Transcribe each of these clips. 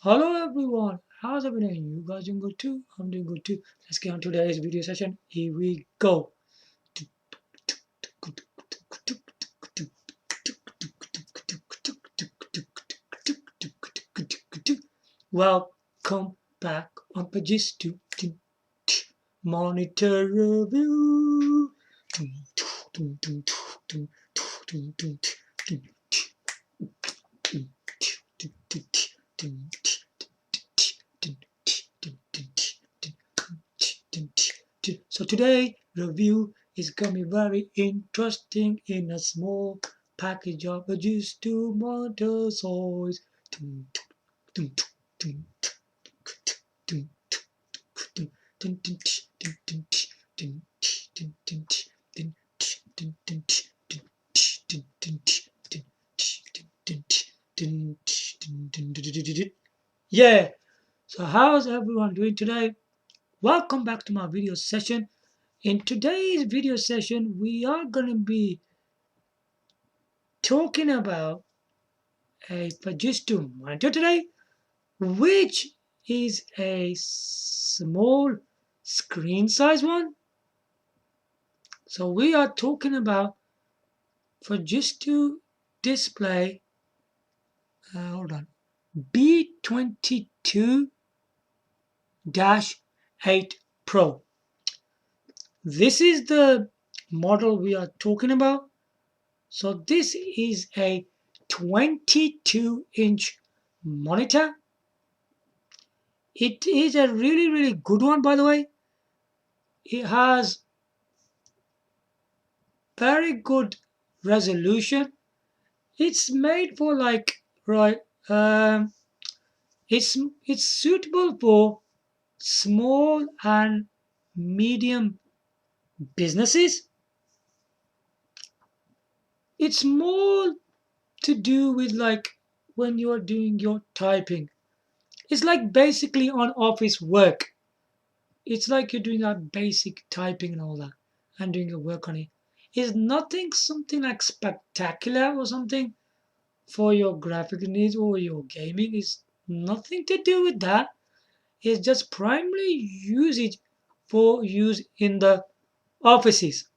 Hello everyone, how's everything? You guys doing good too? I'm doing good too. Let's get on to today's video session. Here we go. Welcome back on Fujitsu Monitor Review. So today review is gonna be very interesting in a small package of just two motor toys. Yeah, so how's everyone doing today? Welcome back to my video session. In today's video session, we are going to be talking about a Fujitsu monitor today, which is a small screen size one. So we are talking about Fujitsu display, hold on, B22-8 Pro. This is the model we are talking about. So this is a 22-inch monitor. It is a really good one, by the way. It has very good resolution. It's made for um, it's suitable for small and medium businesses. It's more to do with when you are doing your typing. It's like basically on office work. It's like you're doing that basic typing and all that and doing your work on it. It's nothing something like spectacular or something for your graphic needs or your gaming. It's nothing to do with that. It's just primarily usage for use in the offices.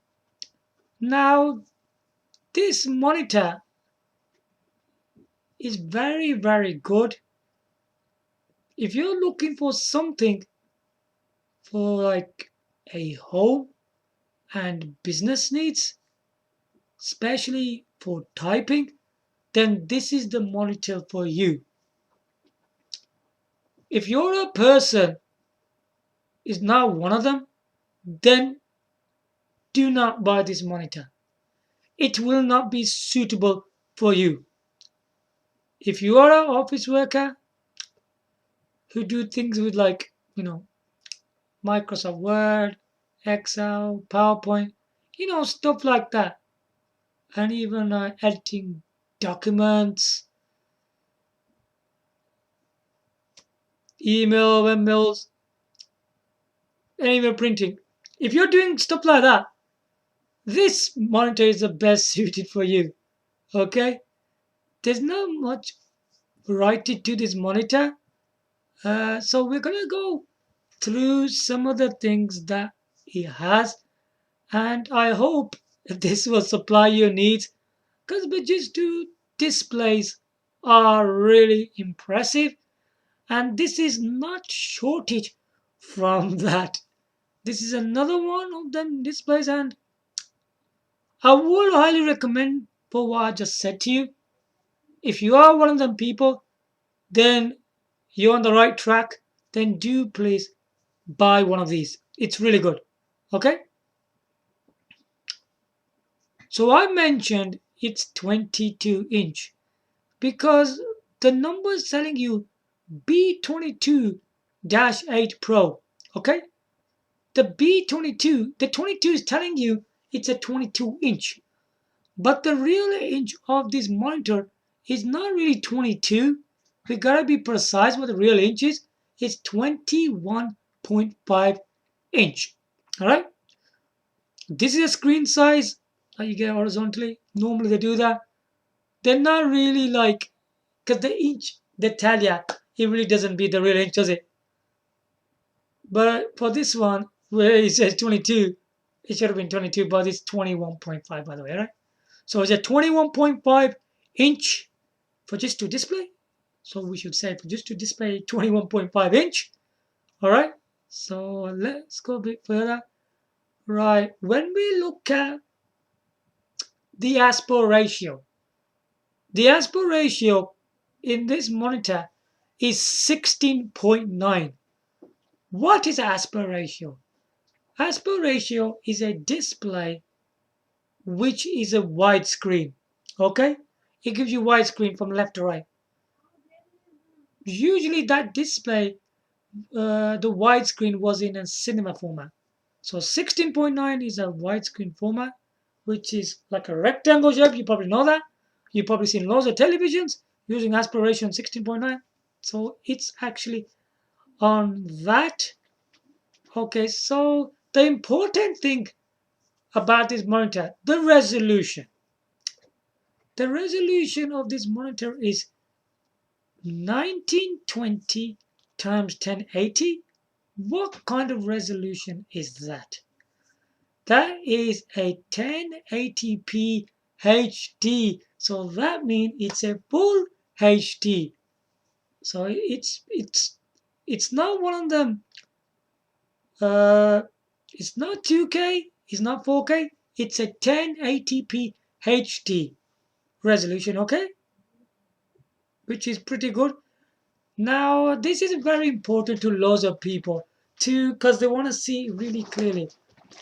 Now, this monitor is very good. If you're looking for something for like a home and business needs, especially for typing, then this is the monitor for you. If you're a person is not one of them, then do not buy this monitor. It will not be suitable for you. If you are an office worker who do things with Microsoft Word, Excel, PowerPoint, stuff like that, and even editing documents, email, webmails, and even printing. If you're doing stuff like that, this monitor is the best suited for you. Okay? There's not much variety to this monitor. So we're gonna go through some of the things that it has, and I hope this will supply your needs because just two displays are really impressive, and this is not shortage from that. This is another one of them displays, and I would highly recommend for what I just said to you. If you are one of them people, then you're on the right track. Then do please buy one of these. It's really good. Okay? So I mentioned it's 22-inch because the number is telling you B22-8 Pro. Okay? The 22 is telling you it's a 22-inch. But the real inch of this monitor is not really 22. We gotta be precise what the real inch is. It's 21.5 inch. Alright? This is a screen size that you get horizontally. Normally they do that. They're not really because the inch they tell you it really doesn't beat the real inch, does it? But for this one, where it says 22, it should have been 22, but it's 21.5 by the way, right? So it's a 21.5 inch Fujitsu display. So we should say Fujitsu display 21.5 inch. All right. So let's go a bit further. Right. When we look at the the aspect ratio in this monitor is 16.9. What is aspect ratio? Aspect ratio is a display which is a widescreen. Okay? It gives you widescreen from left to right. Usually that display, the widescreen was in a cinema format. So 16.9 is a widescreen format, which is like a rectangle shape. You probably know that. You've probably seen loads of televisions using aspect ratio 16.9. So it's actually on that. Okay, so the important thing about this monitor, the resolution. The resolution of this monitor is 1920 times 1080. What kind of resolution is that? That is a 1080p HD. So that means it's a full HD. So it's not one of them. Uh, it's not 2K. It's not 4K. It's a 1080p HD resolution. Okay, which is pretty good. Now this is very important to lots of people too, because they want to see really clearly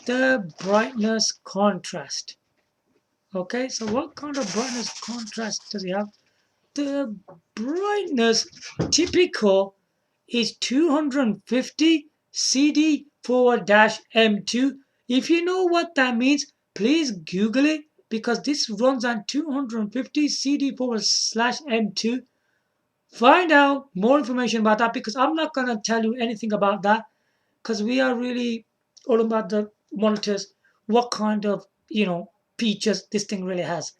the brightness contrast. Okay, so what kind of brightness contrast does it have? The brightness typical is 250 CD forward dash M2. If you know what that means, please Google it because this runs on 250 CD forward slash M2. Find out more information about that because I'm not going to tell you anything about that because we are really all about the monitors, what kind of, features this thing really has.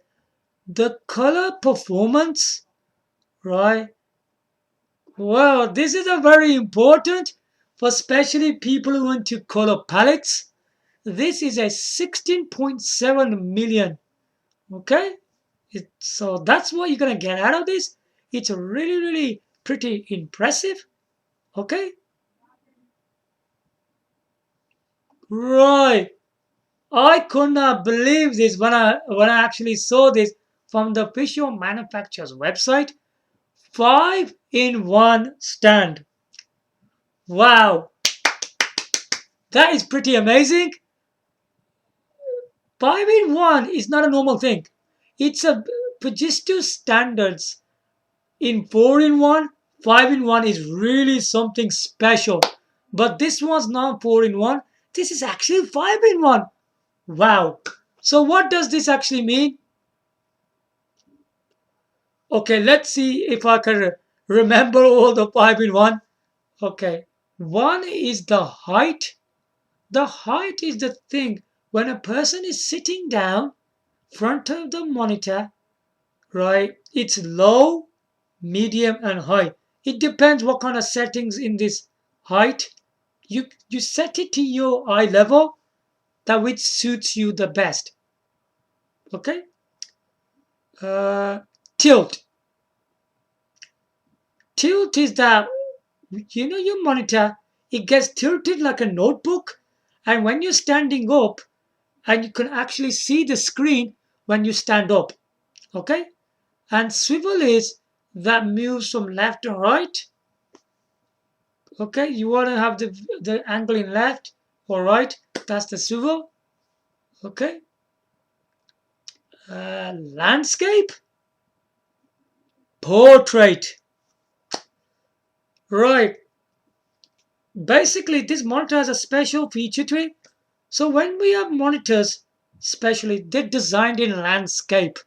The color performance, right? Well, this is a very important for especially people who want to color palettes. This is a 16.7 million. Okay? So that's what you're going to get out of this. It's really, really pretty impressive. Okay? Right. I could not believe this when I actually saw this from the official manufacturer's website. 5-in-1 stand. Wow, that is pretty amazing. 5-in-1 is not a normal thing. It's a Fujitsu standards in 4-in-1. 5-in-1 is really something special. But this one's not 4-in-1. This is actually 5-in-1. Wow. So what does this actually mean? Okay, let's see if I can remember all the 5-in-1. Okay, one is the height. The height is the thing when a person is sitting down front of the monitor, right? It's low, medium, and high. It depends what kind of settings in this height. You set it to your eye level, that which suits you the best. Okay. Tilt. Tilt is that your monitor. It gets tilted like a notebook, and when you're standing up, and you can actually see the screen when you stand up. Okay. And swivel is that moves from left to right. Okay, you want to have the angle in left or right. That's the swivel. Okay. Landscape. Portrait. Right. Basically, this monitor has a special feature to it. So when we have monitors, especially, they're designed in landscape.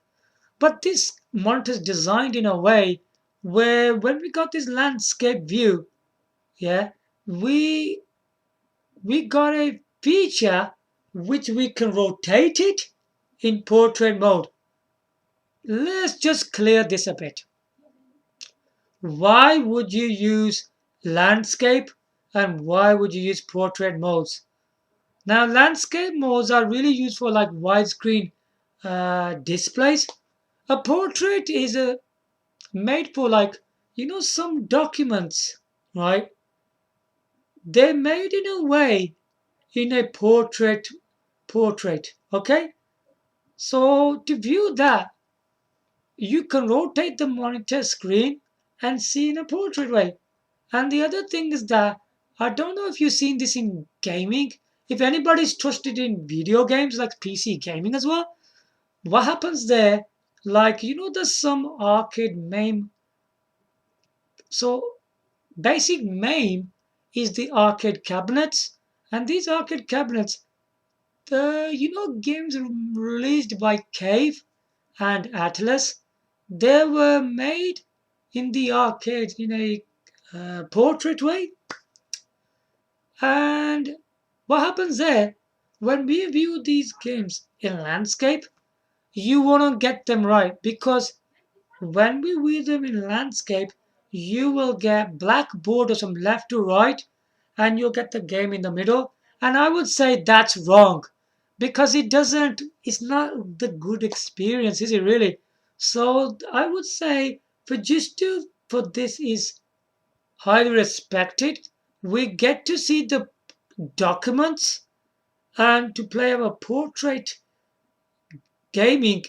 But this monitor is designed in a way where when we got this landscape view, yeah, we got a feature which we can rotate it in portrait mode. Let's just clear this a bit. Why would you use landscape and why would you use portrait modes? Now, landscape modes are really used for like widescreen displays. A portrait is made for like, some documents, right? They're made in a way in a portrait, okay? So to view that, you can rotate the monitor screen and see in a portrait way. And the other thing is that I don't know if you've seen this in gaming. If anybody's trusted in video games like PC gaming as well, what happens there? Like, there's some arcade MAME. So basic MAME is the arcade cabinets. And these arcade cabinets, games released by Cave and Atlas, they were made in the arcade in a portrait way. And what happens there, when we view these games in landscape, you want to get them right because when we view them in landscape, you will get black borders from left to right and you'll get the game in the middle. And I would say that's wrong because it's not the good experience, is it really? So I would say Fujitsu for this is highly respected. We get to see the documents and to play our portrait gaming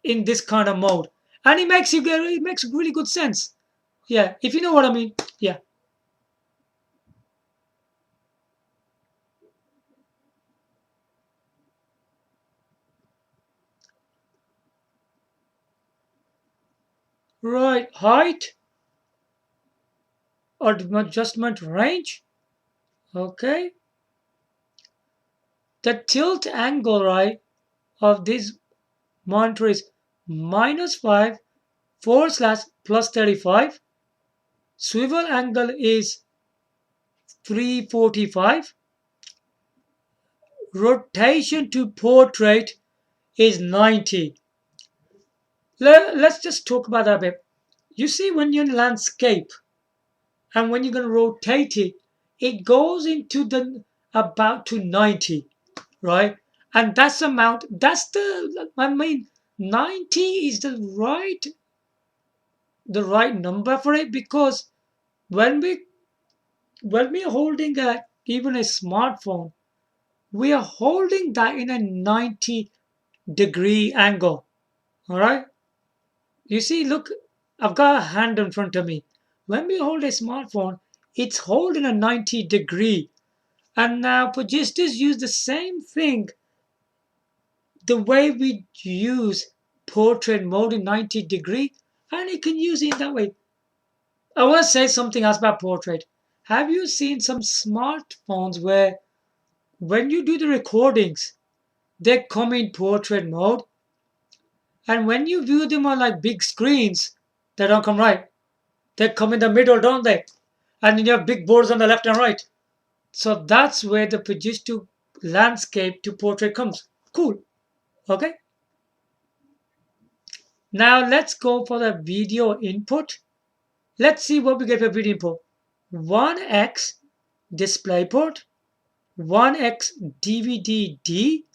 in this kind of mode. And it makes really good sense. Yeah, if you know what I mean. Yeah. Right, height or adjustment range. Okay. The tilt angle, right, of this monitor is -5 / +35. Swivel angle is 345. Rotation to portrait is 90. Let's just talk about that a bit. You see, when you're in landscape and when you're going to rotate it, it goes into the about to 90, right? And that's I mean, 90 is the right number for it because when we're holding even a smartphone, we are holding that in a 90-degree angle. All right. You see, look, I've got a hand in front of me. When we hold a smartphone, it's holding a 90-degree. And now projectors use the same thing, the way we use portrait mode in 90-degree, and you can use it that way. I want to say something else about portrait. Have you seen some smartphones where when you do the recordings, they come in portrait mode? And when you view them on like big screens, they don't come right. They come in the middle, don't they? And you have big boards on the left and right. So that's where the produce to landscape to portrait comes. Cool. Okay. Now let's go for the video input. Let's see what we get for video input. 1x DisplayPort, 1x DVD-D,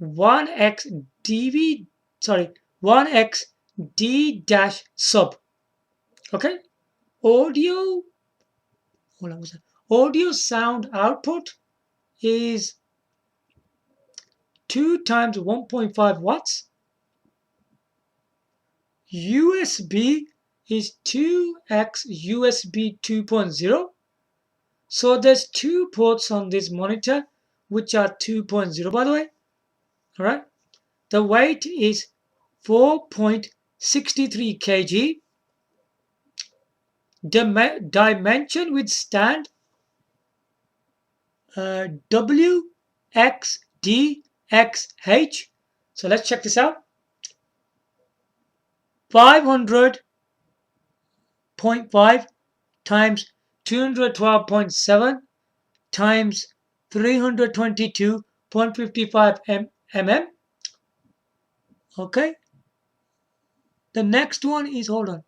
1x DV, sorry, 1x D-sub. Okay. Audio, hold on, audio sound output is 2 times 1.5 watts. USB is 2x USB 2.0. So there's 2 ports on this monitor, which are 2.0 by the way. All right. The weight is 4.63 kg. Dimension with stand WXDXH. So let's check this out. 500.5 times 212.7 times 322.55 mm. Okay. The next one is, hold on,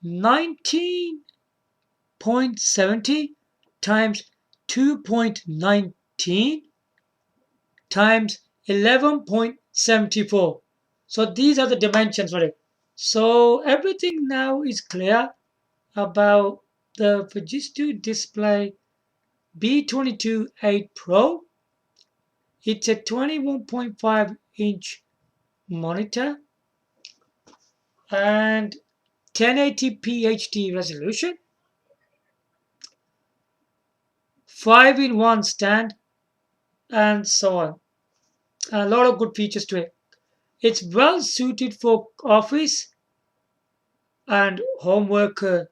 19.70 times 2.19 times 11.74. So these are the dimensions for it. So everything now is clear about the Fujitsu display B22-8 Pro. It's a 21.5-inch monitor and 1080p HD resolution, 5-in-1 stand, and so on. A lot of good features to it. It's well suited for office and home workers.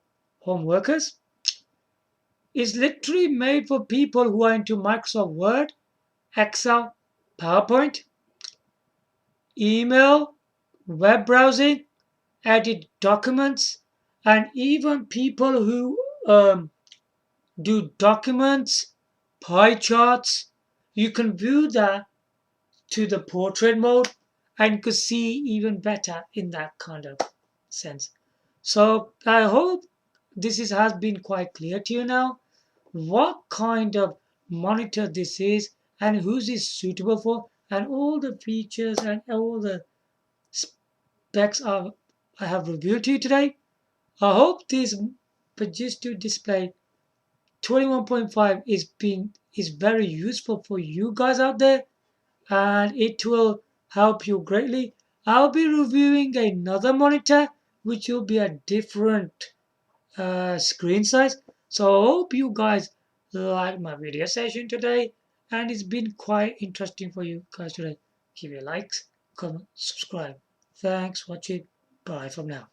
It's literally made for people who are into Microsoft Word, Excel, PowerPoint, email, web browsing, edit documents, and even people who do documents, pie charts. You can view that to the portrait mode and could see even better in that kind of sense. So I hope has been quite clear to you now what kind of monitor this is and who's is suitable for and all the features and all the specs I have reviewed to you today. I hope this Fujitsu display 21.5 is very useful for you guys out there and it will help you greatly. I'll be reviewing another monitor which will be a different screen size. So I hope you guys like my video session today and it's been quite interesting for you guys today. Give your likes, comment, subscribe. Thanks for watching. Bye from now.